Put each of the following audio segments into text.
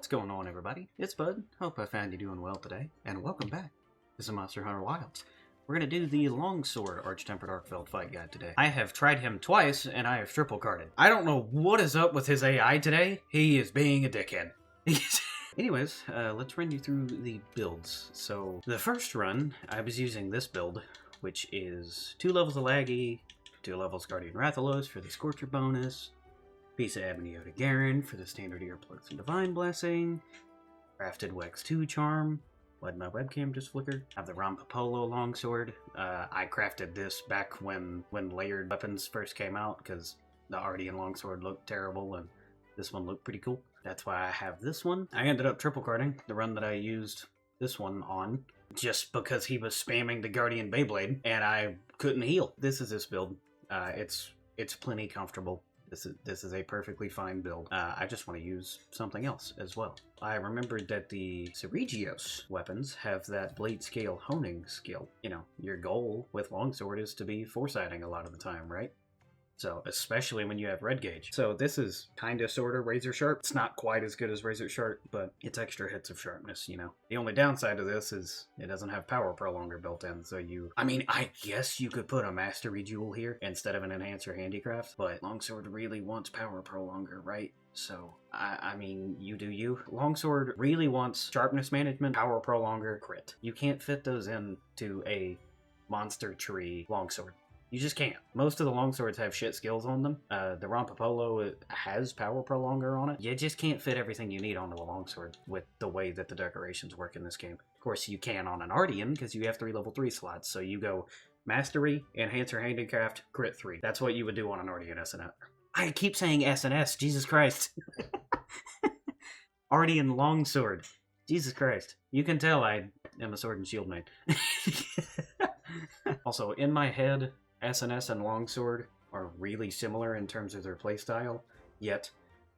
What's going on, everybody? It's Bud. Hope I found you doing well today, and welcome back to some Monster Hunter Wilds. We're going to do the Longsword Arch-Tempered Arkveld fight guide today. I have tried him twice, and I have triple carded. I don't know what is up with his AI today. He is being a dickhead. Anyways, let's run you through the builds. So, the first run, I was using this build, which is 2 levels of Laggy, 2 levels Guardian Rathalos for the Scorcher bonus, piece of Ebony Garen for the standard Earplugs and Divine Blessing, crafted Wex 2 Charm. Why'd my webcam just flicker? I have the Rompapolo Longsword. I crafted this back when layered weapons first came out, because the Ardean Longsword looked terrible and this one looked pretty cool. That's why I have this one. I ended up triple carding the run that I used this one on, just because he was spamming the Guardian Beyblade and I couldn't heal. This is this build. It's plenty comfortable. This is a perfectly fine build. I just want to use something else as well. I remembered that the Ceregios weapons have that blade scale honing skill. You know, your goal with longsword is to be foresighting a lot of the time, right? So, especially when you have red gauge. So this is kinda sorta razor sharp. It's not quite as good as razor sharp, but it's extra hits of sharpness, you know. The only downside of this is it doesn't have power prolonger built in, so I guess you could put a mastery jewel here instead of an enhancer handicraft, but longsword really wants power prolonger, right? So, I mean, you do you. Longsword really wants sharpness management, power prolonger, crit. You can't fit those into a monster tree longsword. You just can't. Most of the longswords have shit skills on them. The Rompapolo has power prolonger on it. You just can't fit everything you need onto a longsword with the way that the decorations work in this game. Of course, you can on an Ardean because you have 3 level 3 slots. So you go Mastery, Enhancer Handicraft, Crit 3. That's what you would do on an Ardean SNS. I keep saying SNS, Jesus Christ. Ardean Longsword. Jesus Christ. You can tell I am a Sword and Shield main. Also, in my head, SNS and Longsword are really similar in terms of their playstyle, yet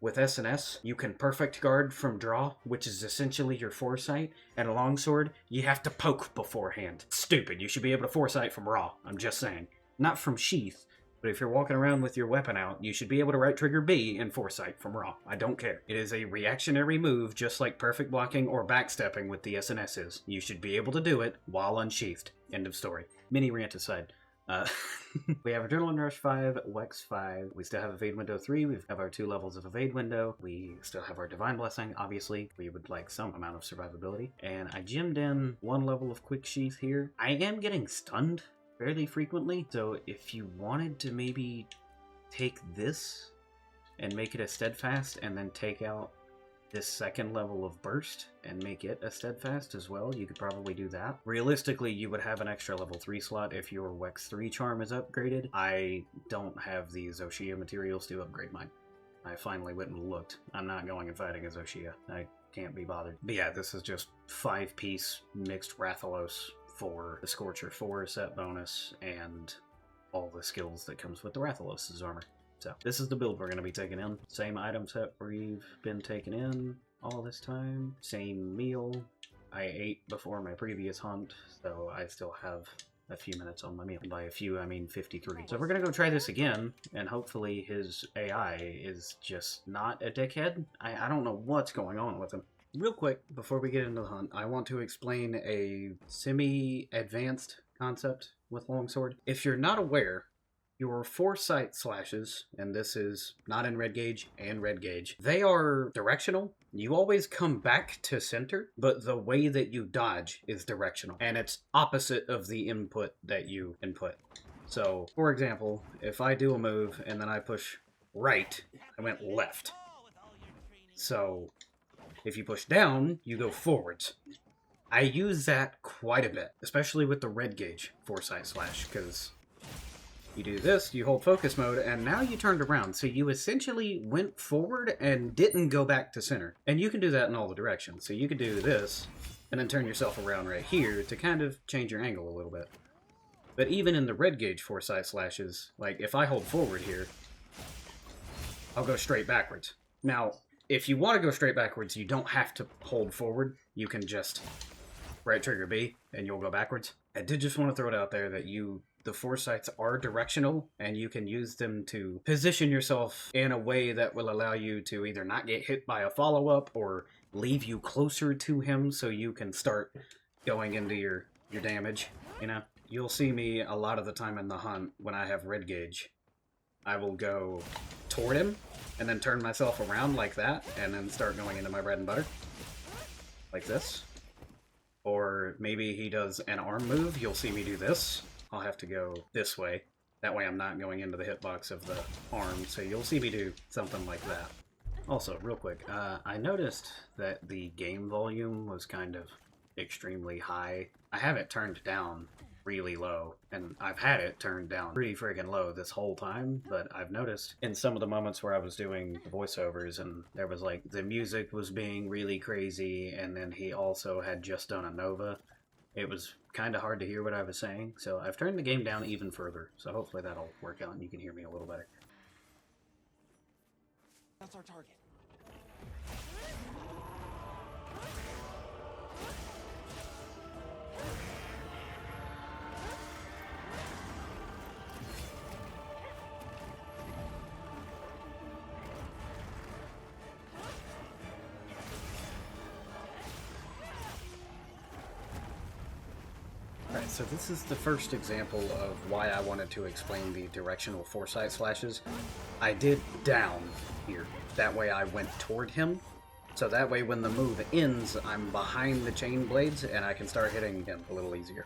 with SNS, you can perfect guard from draw, which is essentially your foresight, and a Longsword, you have to poke beforehand. Stupid, you should be able to foresight from raw, I'm just saying. Not from sheath, but if you're walking around with your weapon out, you should be able to right trigger B and foresight from raw. I don't care. It is a reactionary move, just like perfect blocking or backstepping with the SNS is. You should be able to do it while unsheathed. End of story. Mini rant aside. We have Adrenaline Rush 5, Wex 5, we still have Evade Window 3, we have our 2 levels of Evade Window, we still have our Divine Blessing, obviously, we would like some amount of survivability, and I gemmed in 1 level of Quick Sheath here. I am getting stunned fairly frequently, so if you wanted to maybe take this and make it a Steadfast, and then take out this 2nd level of Burst and make it a Steadfast as well, you could probably do that. Realistically, you would have an extra level 3 slot if your Wex 3 charm is upgraded. I don't have the Zoshia materials to upgrade mine. I finally went and looked. I'm not going and fighting a Zoshia. I can't be bothered. But yeah, this is just 5-piece mixed Rathalos for the Scorcher 4 set bonus and all the skills that comes with the Rathalos' armor. So, this is the build we're going to be taking in. Same item set we've been taking in all this time. Same meal. I ate before my previous hunt, so I still have a few minutes on my meal. By a few, I mean 53. So we're going to go try this again, and hopefully his AI is just not a dickhead. I don't know what's going on with him. Real quick, before we get into the hunt, I want to explain a semi-advanced concept with Longsword. If you're not aware, your foresight slashes, and this is not in red gauge and red gauge, they are directional. You always come back to center, but the way that you dodge is directional, and it's opposite of the input that you input. So, for example, if I do a move and then I push right, I went left. So, if you push down, you go forwards. I use that quite a bit, especially with the red gauge foresight slash, because you do this, you hold focus mode, and now you turned around. So you essentially went forward and didn't go back to center. And you can do that in all the directions. So you could do this, and then turn yourself around right here to kind of change your angle a little bit. But even in the red gauge foresight slashes, like if I hold forward here, I'll go straight backwards. Now, if you want to go straight backwards, you don't have to hold forward. You can just right trigger B, and you'll go backwards. I did just want to throw it out there that the foresights are directional, and you can use them to position yourself in a way that will allow you to either not get hit by a follow-up or leave you closer to him so you can start going into your damage. You know, you'll see me a lot of the time in the hunt when I have red gauge. I will go toward him and then turn myself around like that and then start going into my bread and butter. Like this. Or maybe he does an arm move, you'll see me do this. I'll have to go this way. That way I'm not going into the hitbox of the arm, so you'll see me do something like that. Also, real quick, I noticed that the game volume was kind of extremely high. I have it turned down really low, and I've had it turned down pretty friggin' low this whole time, but I've noticed in some of the moments where I was doing voiceovers and there was like, the music was being really crazy, and then he also had just done a Nova. It was kind of hard to hear what I was saying, so I've turned the game down even further, so hopefully that'll work out and you can hear me a little better. That's our target. Alright, so this is the first example of why I wanted to explain the directional foresight slashes. I did down here. That way I went toward him. So that way when the move ends, I'm behind the chain blades and I can start hitting him a little easier.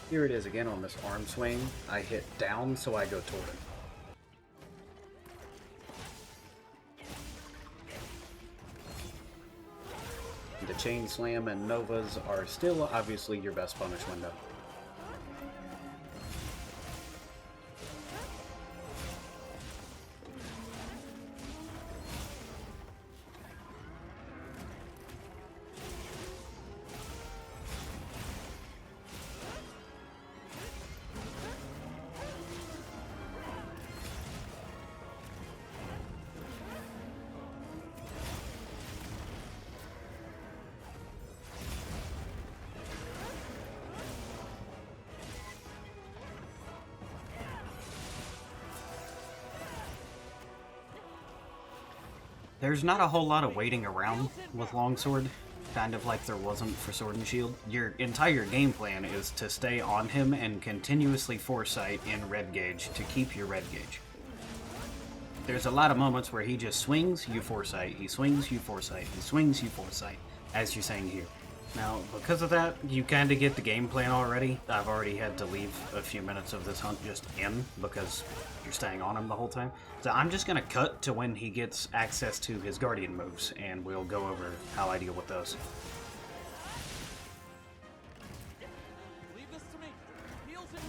Here it is again on this arm swing. I hit down, so I go toward him. The chain slam and novas are still obviously your best punish window. There's not a whole lot of waiting around with Longsword, kind of like there wasn't for Sword and Shield. Your entire game plan is to stay on him and continuously foresight in red gauge to keep your red gauge. There's a lot of moments where he just swings, you foresight, he swings, you foresight, he swings, you foresight, as you're saying here. Now, because of that, you kind of get the game plan already. I've already had to leave a few minutes of this hunt just in, because you're staying on him the whole time. So I'm just going to cut to when he gets access to his Guardian moves, and we'll go over how I deal with those. Leave this to me. Heals him.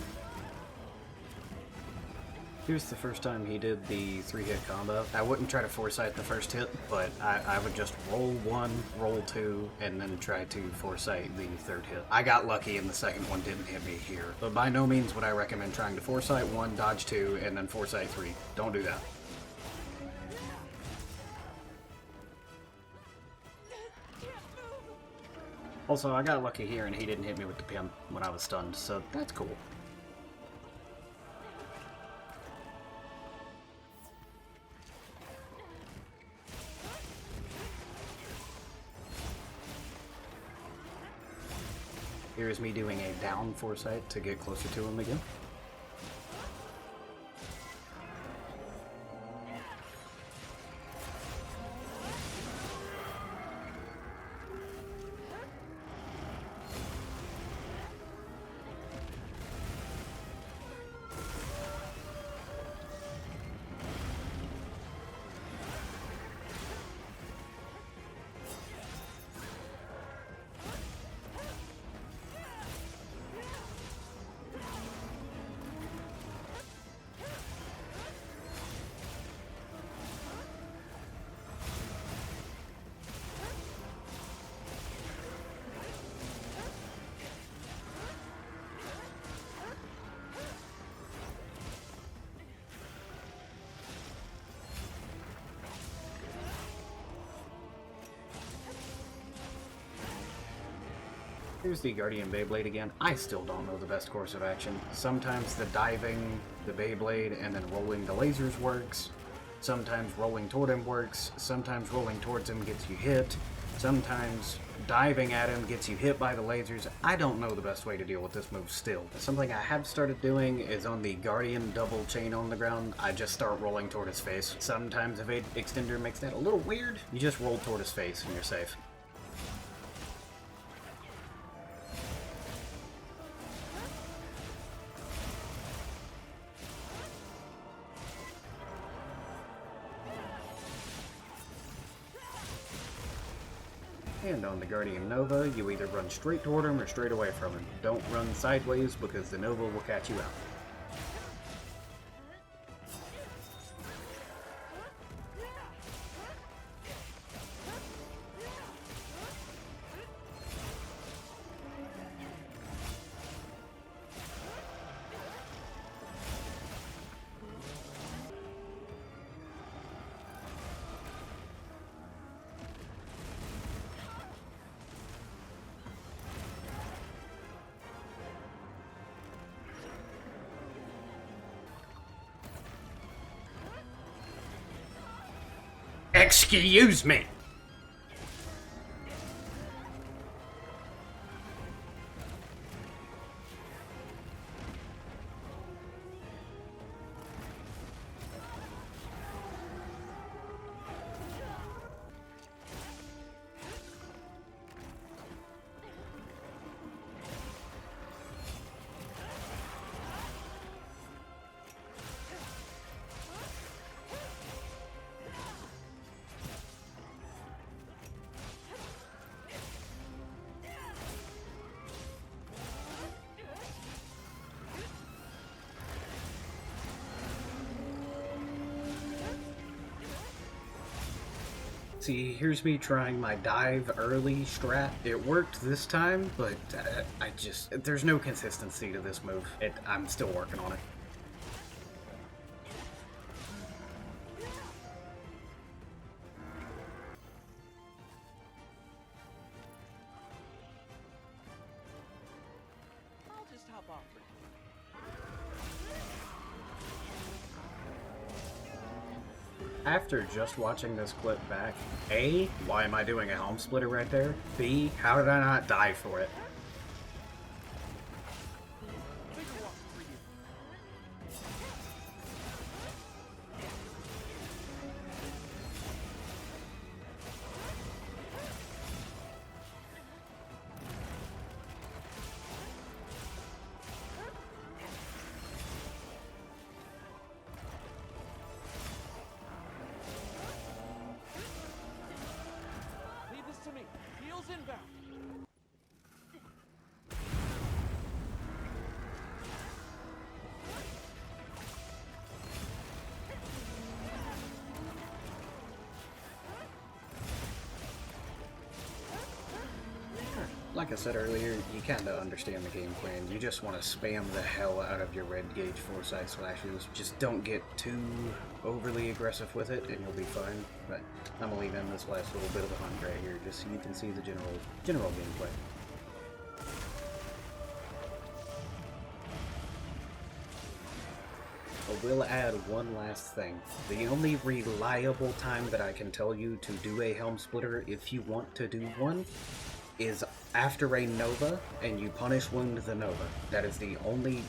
Here's the first time he did the 3-hit combo. I wouldn't try to foresight the first hit, but I would just roll 1, roll 2, and then try to foresight the 3rd hit. I got lucky and the second one didn't hit me here. But by no means would I recommend trying to foresight 1, dodge 2, and then foresight 3. Don't do that. Also, I got lucky here and he didn't hit me with the pin when I was stunned, so that's cool. Here's me doing a down foresight to get closer to him again. Here's the Guardian Beyblade again. I still don't know the best course of action. Sometimes the diving the Beyblade and then rolling the lasers works. Sometimes rolling toward him works. Sometimes rolling towards him gets you hit. Sometimes diving at him gets you hit by the lasers. I don't know the best way to deal with this move still. Something I have started doing is on the Guardian double chain on the ground, I just start rolling toward his face. Sometimes Evade Extender makes that a little weird. You just roll toward his face and you're safe. And on the Guardian Nova, you either run straight toward him or straight away from him. Don't run sideways because the Nova will catch you out. Excuse me! See, here's me trying my dive early strat. It worked this time, but there's no consistency to this move. I'm still working on it. I'll just hop off for now. After just watching this clip back, A, why am I doing a helm splitter right there? B, how did I not die for it? Bigger walk for you. Leave this to me. Heels inbound. Like I said earlier, you kinda understand the game plan. You just want to spam the hell out of your red gauge foresight slashes. Just don't get too overly aggressive with it and you'll be fine. But I'm gonna leave in this last little bit of the hunt right here just so you can see the general gameplay. I will add one last thing. The only reliable time that I can tell you to do a helm splitter, if you want to do one, is after a Nova and you punish wound the Nova. That is the only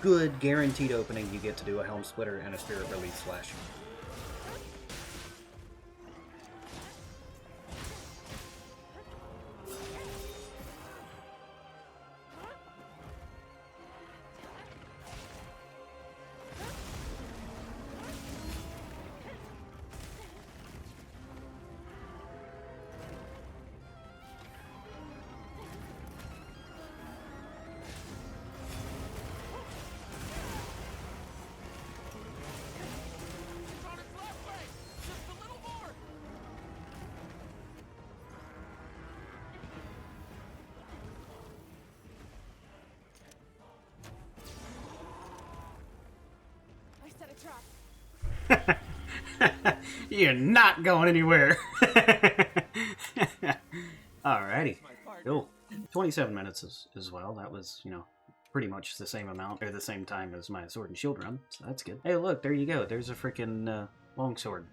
good guaranteed opening you get to do a helm splitter and a spirit release slash. It's on its left way. Just a little more. I set a trap. You're not going anywhere. Alrighty. My partner. Cool. 27 minutes as well. That was, pretty much the same amount, or the same time as my sword and shield run, so that's good. Hey, look, there you go. There's a freaking longsword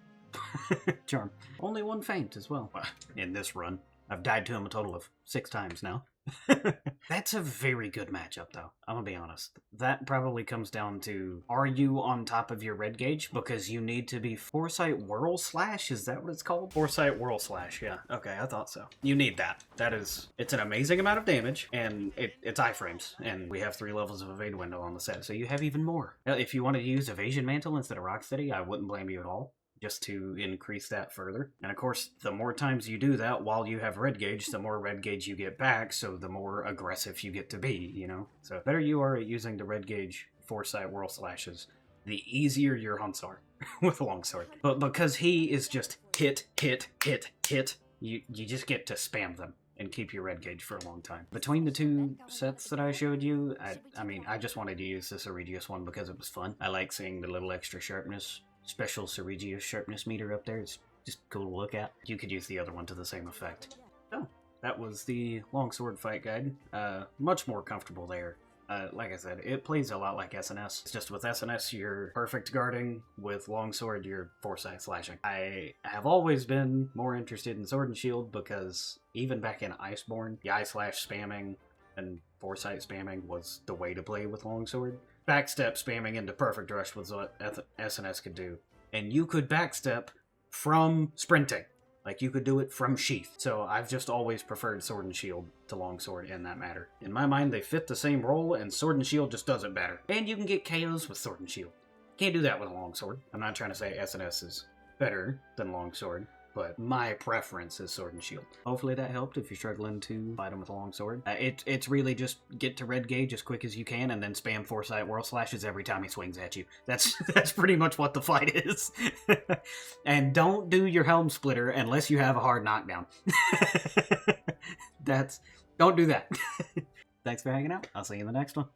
charm. Only one feint as well in this run. I've died to him a total of 6 times now. That's a very good matchup, though. I'm gonna be honest. That probably comes down to, are you on top of your red gauge? Because you need to be Foresight Whirl Slash? Is that what it's called? Foresight Whirl Slash, yeah. Okay, I thought so. You need that. It's an amazing amount of damage, and it's iframes. And we have 3 levels of evade window on the set, so you have even more. If you wanted to use Evasion Mantle instead of Rocksteady, I wouldn't blame you at all, just to increase that further. And of course, the more times you do that while you have red gauge, the more red gauge you get back, so the more aggressive you get to be, So the better you are at using the red gauge Foresight Whirl Slashes, the easier your hunts are with a longsword. But because he is just hit, you just get to spam them and keep your red gauge for a long time. Between the 2 sets that I showed you, I just wanted to use this Eregius one because it was fun. I like seeing the little extra sharpness. Special Ceregius sharpness meter up there. It's just cool to look at. You could use the other one to the same effect. Oh, that was the longsword fight guide. Much more comfortable there. Like I said, it plays a lot like SNS. It's just with SNS, you're perfect guarding. With longsword, you're foresight slashing. I have always been more interested in sword and shield because even back in Iceborne, the I/slash spamming and foresight spamming was the way to play with longsword. Backstep spamming into perfect rush was what SNS could do. And you could backstep from sprinting. Like, you could do it from sheath. So I've just always preferred sword and shield to longsword in that matter. In my mind, they fit the same role, and sword and shield just does it better. And you can get KOs with sword and shield. Can't do that with a longsword. I'm not trying to say SNS is better than longsword, but my preference is sword and shield. Hopefully that helped if you're struggling to fight him with a longsword. It's really just get to red gauge as quick as you can and then spam Foresight Whirl Slashes every time he swings at you. That's pretty much what the fight is. And don't do your helm splitter unless you have a hard knockdown. Don't do that. Thanks for hanging out. I'll see you in the next one.